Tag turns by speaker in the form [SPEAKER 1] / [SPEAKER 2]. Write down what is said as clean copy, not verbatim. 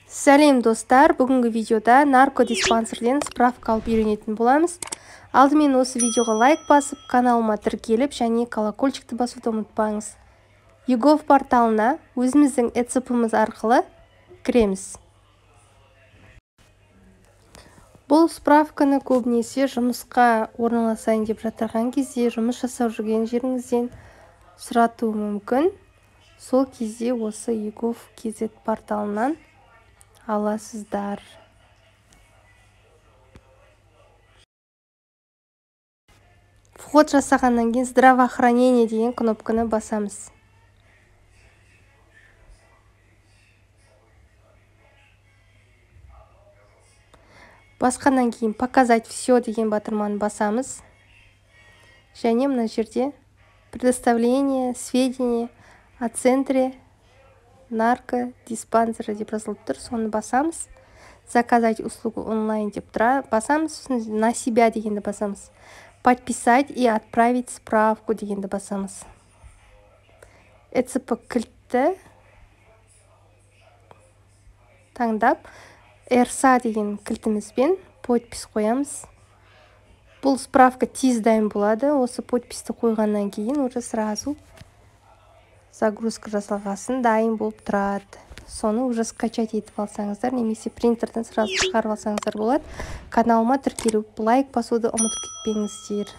[SPEAKER 1] Сәлем достар, бүгінгі видеода наркодиспансерден справка алып үйренетін боламыз. Алдымен осы видеоға лайк басып, каналыма тіркеліп және колокольчикті басуды ұмытпаңыз. YouGov порталына өзіміздің ECP-міз арқылы кіреміз. Бұл справканы көбінесе жұмысқа орналасайын деп жатырған кезде, жұмыс жасап жүрген жеріңізден сұратуы мүмкін. Сол кезде осы YouGov KZ порталынан аласыздар. Вход жасағаннан кейін здравоохранение деген кнопканы басамыз. Басқаннан кейін показать все деген батырманы басамыз. Және мына жерде предоставление сведения о центре наркодиспансера деп жазылып тұр. Соны басамыз. Заказать услугу онлайн деп тұра. Басамыз. На себя дегенді басамыз. Подписать и отправить справку дегенді басамыз. ECP кілтті таңдап, RSA деген кілтімізбен подпис қоямыз. Бұл справка тез дайын болады. Осы подписті қойғаннан кейін уже сразу загрузка жасалғасын дайын болып тұрады. Соны уже скачать етіп алсаңыздар, немесе принтерден сразу шығарып алсаңыздар болады. Каналыма тіркеліп, лайк басуды ұмытып кетпеңіздер.